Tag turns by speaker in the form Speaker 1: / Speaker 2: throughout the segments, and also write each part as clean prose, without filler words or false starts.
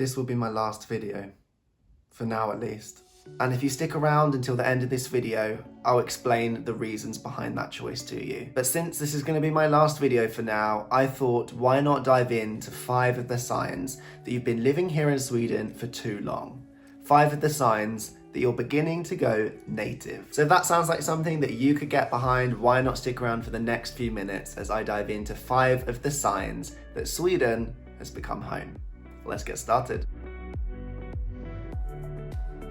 Speaker 1: This will be my last video, for now at least. And if you stick around until the end of this video, I'll explain the reasons behind that choice to you. But since this is going to be my last video for now, I thought why not dive into 5 of the signs that you've been living here in Sweden for too long. 5 of the signs that you're beginning to go native. So if that sounds like something that you could get behind, why not stick around for the next few minutes as I dive into 5 of the signs that Sweden has become home. Let's get started.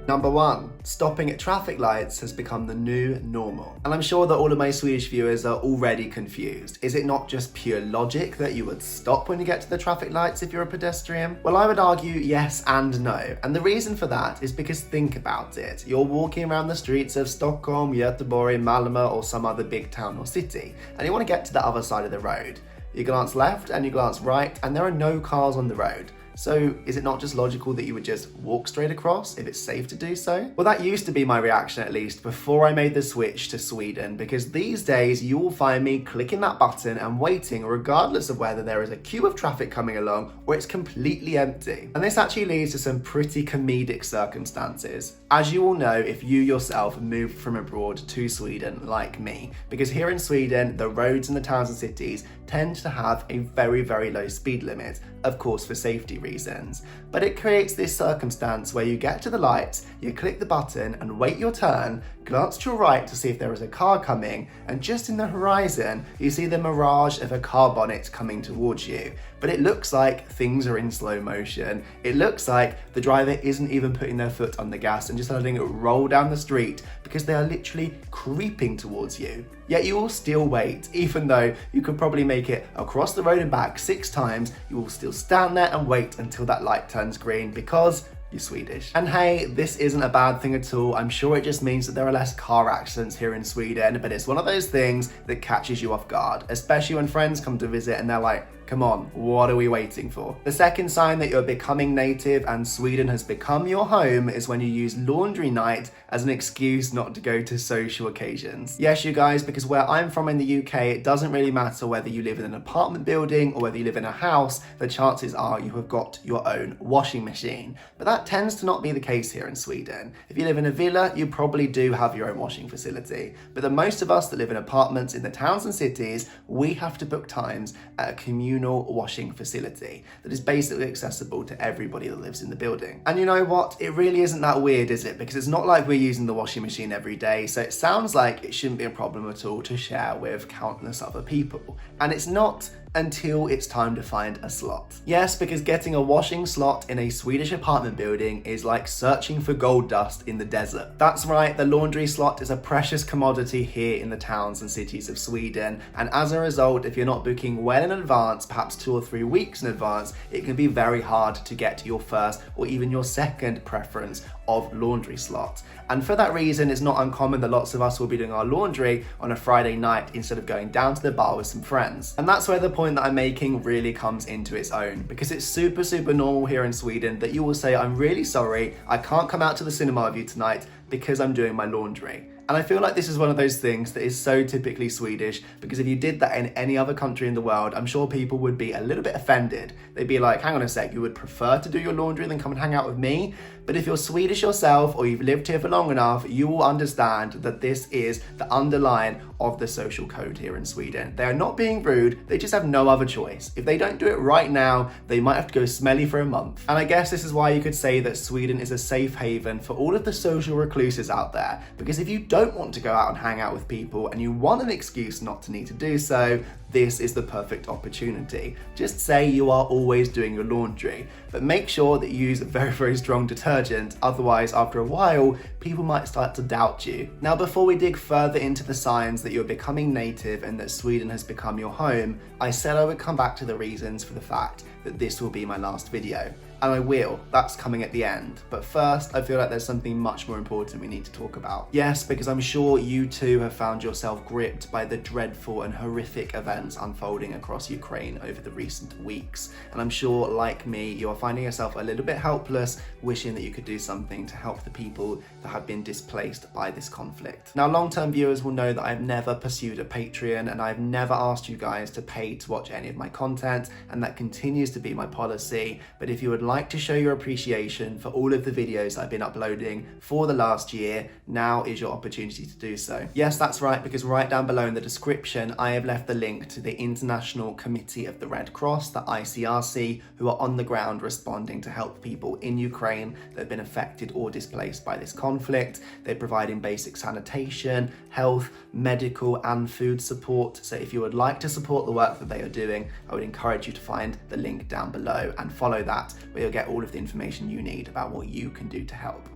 Speaker 1: Number 1, stopping at traffic lights has become the new normal. And I'm sure that all of my Swedish viewers are already confused. Is it not just pure logic that you would stop when you get to the traffic lights if you're a pedestrian? Well, I would argue yes and no. And the reason for that is because think about it. You're walking around the streets of Stockholm, Göteborg, Malmö, or some other big town or city, and you want to get to the other side of the road. You glance left and you glance right, and there are no cars on the road. So is it not just logical that you would just walk straight across if it's safe to do so? Well, that used to be my reaction, at least before I made the switch to Sweden, because these days you will find me clicking that button and waiting regardless of whether there is a queue of traffic coming along or it's completely empty. And this actually leads to some pretty comedic circumstances, as you all know if you yourself moved from abroad to Sweden like me, because here in Sweden the roads in the towns and cities tend to have a very, very low speed limit, of course for safety reasons. But it creates this circumstance where you get to the lights, you click the button and wait your turn, glance to your right to see if there is a car coming, and just in the horizon you see the mirage of a car bonnet coming towards you. But it looks like things are in slow motion. It looks like the driver isn't even putting their foot on the gas and just letting it roll down the street because they are literally creeping towards you. Yet you will still wait, even though you could probably make it across the road and back 6 times, you will still stand there and wait until that light turns green because you're Swedish. And hey, this isn't a bad thing at all. I'm sure it just means that there are less car accidents here in Sweden, but it's one of those things that catches you off guard, especially when friends come to visit and they're like, come on, what are we waiting for? The second sign that you're becoming native and Sweden has become your home is when you use laundry night as an excuse not to go to social occasions. Yes, you guys, because where I'm from in the UK, it doesn't really matter whether you live in an apartment building or whether you live in a house, the chances are you have got your own washing machine. But that tends to not be the case here in Sweden. If you live in a villa, you probably do have your own washing facility. But the most of us that live in apartments in the towns and cities, we have to book times at a communal washing facility that is basically accessible to everybody that lives in the building. And you know what? It really isn't that weird, is it? Because it's not like we're using the washing machine every day, so it sounds like it shouldn't be a problem at all to share with countless other people. And it's not until it's time to find a slot. Yes, because getting a washing slot in a Swedish apartment building is like searching for gold dust in the desert. That's right, the laundry slot is a precious commodity here in the towns and cities of Sweden, and as a result, if you're not booking well in advance, perhaps 2 or 3 weeks in advance, it can be very hard to get your first or even your second preference of laundry slot. And for that reason, it's not uncommon that lots of us will be doing our laundry on a Friday night instead of going down to the bar with some friends. And that's where the point that I'm making really comes into its own, because it's super normal here in Sweden that you will say, I'm really sorry, I can't come out to the cinema with you tonight because I'm doing my laundry. And I feel like this is one of those things that is so typically Swedish, because if you did that in any other country in the world, I'm sure people would be a little bit offended. They'd be like, hang on a sec, you would prefer to do your laundry than come and hang out with me? But if you're Swedish yourself or you've lived here for long enough, you will understand that this is the underline of the social code here in Sweden. They are not being rude, they just have no other choice. If they don't do it right now, they might have to go smelly for a month. And I guess this is why you could say that Sweden is a safe haven for all of the social recluses out there, because if you don't want to go out and hang out with people and you want an excuse not to need to do so, this is the perfect opportunity. Just say you are always doing your laundry, but make sure that you use very strong detergent, otherwise after a while people might start to doubt you. Now, before we dig further into the signs that you're becoming native and that Sweden has become your home, I said I would come back to the reasons for the fact that this will be my last video. And I will, that's coming at the end. But first, I feel like there's something much more important we need to talk about. Yes, because I'm sure you too have found yourself gripped by the dreadful and horrific events unfolding across Ukraine over the recent weeks. And I'm sure, like me, you are finding yourself a little bit helpless, wishing that you could do something to help the people that have been displaced by this conflict. Now, long-term viewers will know that I've never pursued a Patreon, and I've never asked you guys to pay to watch any of my content, and that continues to be my policy. But if you would like to show your appreciation for all of the videos I've been uploading for the last year, now is your opportunity to do so. Yes, that's right, because right down below in the description, I have left the link to the International Committee of the Red Cross, the ICRC, who are on the ground responding to help people in Ukraine that have been affected or displaced by this conflict. They're providing basic sanitation, health, medical and food support. So if you would like to support the work that they are doing, I would encourage you to find the link down below and follow that, where you'll get all of the information you need about what you can do to help.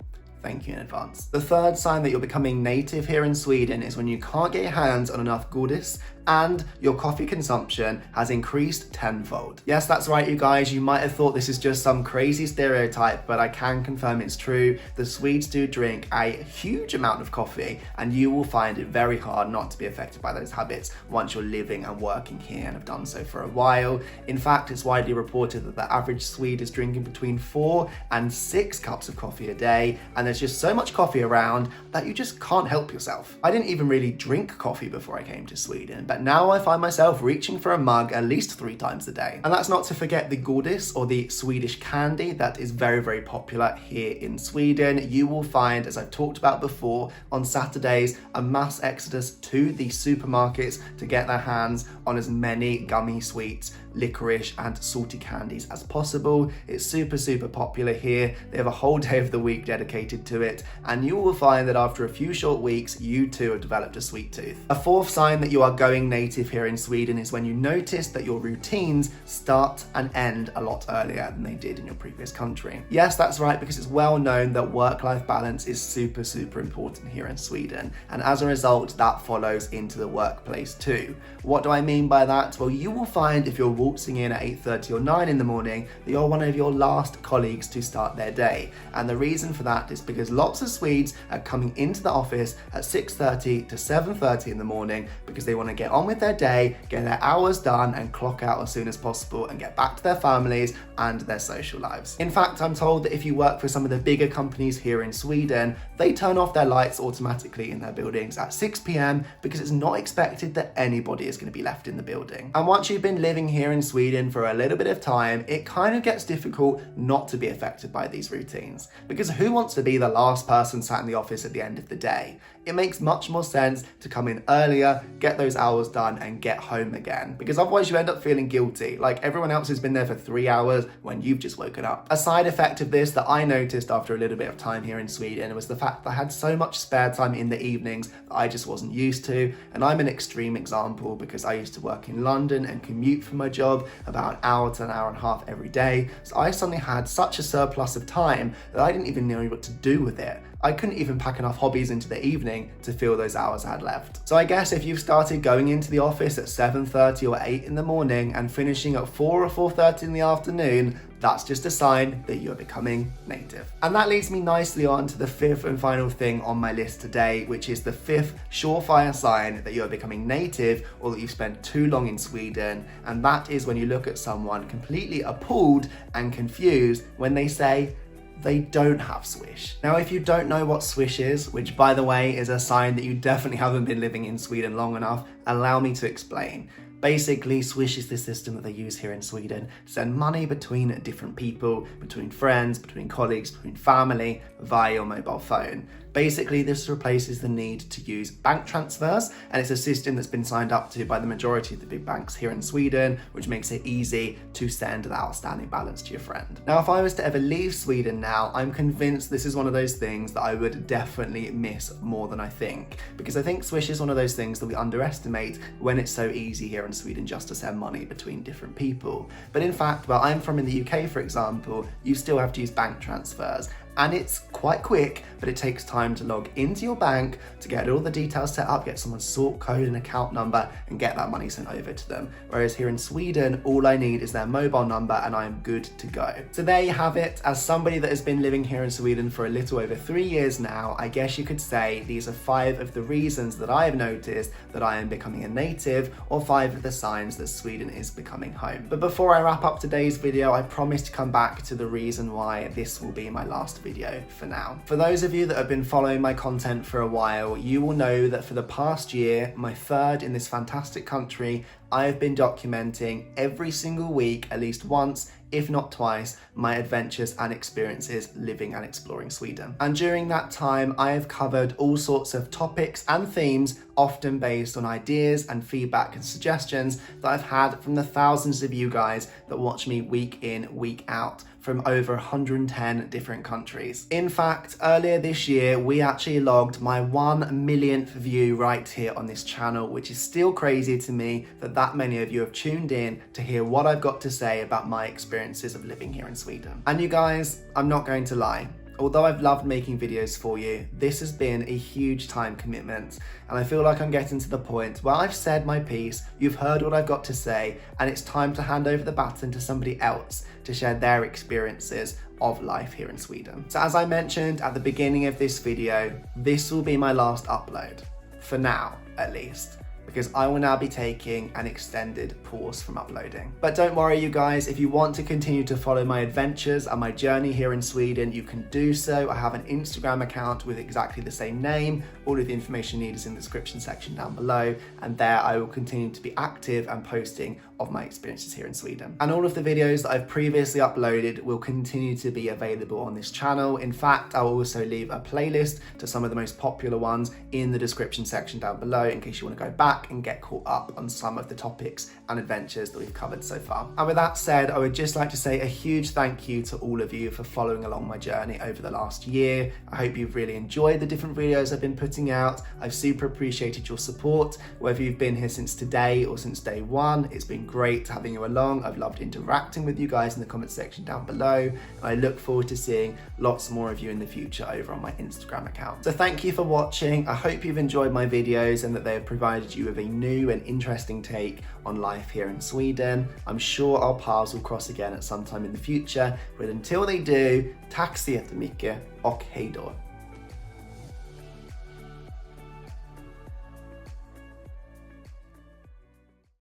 Speaker 1: Thank you in advance. The third sign that you're becoming native here in Sweden is when you can't get your hands on enough Goudas and your coffee consumption has increased tenfold. Yes, that's right, you guys. You might have thought this is just some crazy stereotype, but I can confirm it's true. The Swedes do drink a huge amount of coffee, and you will find it very hard not to be affected by those habits once you're living and working here and have done so for a while. In fact, it's widely reported that the average Swede is drinking between 4 and 6 cups of coffee a day, and there's just so much coffee around that you just can't help yourself. I didn't even really drink coffee before I came to Sweden, but now I find myself reaching for a mug at least 3 times a day. And that's not to forget the Goudas, or the Swedish candy, that is very, very popular here in Sweden. You will find, as I've talked about before, on Saturdays, a mass exodus to the supermarkets to get their hands on as many gummy sweets, licorice and salty candies as possible. It's super, super popular here. They have a whole day of the week dedicated to it, and you will find that after a few short weeks, you too have developed a sweet tooth. A fourth sign that you are going native here in Sweden is when you notice that your routines start and end a lot earlier than they did in your previous country. Yes, that's right, because it's well known that work-life balance is super, super important here in Sweden, and as a result, that follows into the workplace too. What do I mean by that? Well, you will find if you're waltzing in at 8:30 or 9 in the morning that you're one of your last colleagues to start their day. And the reason for that is because lots of Swedes are coming into the office at 6:30 to 7:30 in the morning because they want to get on with their day, get their hours done and clock out as soon as possible and get back to their families and their social lives. In fact, I'm told that if you work for some of the bigger companies here in Sweden, they turn off their lights automatically in their buildings at 6 p.m. because it's not expected that anybody is going to be left in the building. And once you've been living here in Sweden for a little bit of time, it kind of gets difficult not to be affected by these routines. Because who wants to be the last person sat in the office at the end of the day? It makes much more sense to come in earlier, get those hours done and get home again. Because otherwise you end up feeling guilty, like everyone else has been there for 3 hours when you've just woken up. A side effect of this that I noticed after a little bit of time here in Sweden was the fact that I had so much spare time in the evenings that I just wasn't used to. And I'm an extreme example because I used to work in London and commute for my job about an hour to an hour and a half every day. So I suddenly had such a surplus of time that I didn't even know what to do with it. I couldn't even pack enough hobbies into the evening to fill those hours I had left. So I guess if you've started going into the office at 7:30 or 8 in the morning and finishing at 4 or 4:30 in the afternoon, that's just a sign that you're becoming native. And that leads me nicely on to the fifth and final thing on my list today, which is the fifth surefire sign that you're becoming native or that you've spent too long in Sweden. And that is when you look at someone completely appalled and confused when they say, they don't have Swish. Now, if you don't know what Swish is, which by the way is a sign that you definitely haven't been living in Sweden long enough, allow me to explain. Basically, Swish is the system that they use here in Sweden to send money between different people, between friends, between colleagues, between family, via your mobile phone. Basically, this replaces the need to use bank transfers, and it's a system that's been signed up to by the majority of the big banks here in Sweden, which makes it easy to send the outstanding balance to your friend. Now, if I was to ever leave Sweden now, I'm convinced this is one of those things that I would definitely miss more than I think, because I think Swish is one of those things that we underestimate when it's so easy here in Sweden just to send money between different people. But in fact, where I'm from in the UK, for example, you still have to use bank transfers. And it's quite quick, but it takes time to log into your bank, to get all the details set up, get someone's sort code and account number, and get that money sent over to them. Whereas here in Sweden, all I need is their mobile number and I'm good to go. So there you have it. As somebody that has been living here in Sweden for a little over 3 years now, I guess you could say these are 5 of the reasons that I have noticed that I am becoming a native, or 5 of the signs that Sweden is becoming home. But before I wrap up today's video, I promise to come back to the reason why this will be my last video for now. For those of you that have been following my content for a while, you will know that for the past year, my third in this fantastic country, I have been documenting every single week, at least once, if not twice, my adventures and experiences living and exploring Sweden. And during that time, I have covered all sorts of topics and themes, often based on ideas and feedback and suggestions that I've had from the thousands of you guys that watch me week in, week out, from over 110 different countries. In fact, earlier this year, we actually logged my 1 millionth view right here on this channel, which is still crazy to me that many of you have tuned in to hear what I've got to say about my experiences of living here in Sweden. And you guys, I'm not going to lie. Although I've loved making videos for you, this has been a huge time commitment, and I feel like I'm getting to the point where I've said my piece, you've heard what I've got to say, and it's time to hand over the baton to somebody else to share their experiences of life here in Sweden. So as I mentioned at the beginning of this video, this will be my last upload, for now at least, because I will now be taking an extended pause from uploading. But don't worry you guys, if you want to continue to follow my adventures and my journey here in Sweden, you can do so. I have an Instagram account with exactly the same name. All of the information you need is in the description section down below, and there I will continue to be active and posting of my experiences here in Sweden. And all of the videos that I've previously uploaded will continue to be available on this channel. In fact, I'll also leave a playlist to some of the most popular ones in the description section down below in case you want to go back and get caught up on some of the topics and adventures that we've covered so far. And with that said, I would just like to say a huge thank you to all of you for following along my journey over the last year. I hope you've really enjoyed the different videos I've been putting out. I've super appreciated your support, whether you've been here since today or since day one. It's been great having you along. I've loved interacting with you guys in the comment section down below, and I look forward to seeing lots more of you in the future over on my Instagram account. So thank you for watching. I hope you've enjoyed my videos and that they have provided you with a new and interesting take on life here in Sweden. I'm sure our paths will cross again at some time in the future, but until they do, tack så jättemycket och hej då.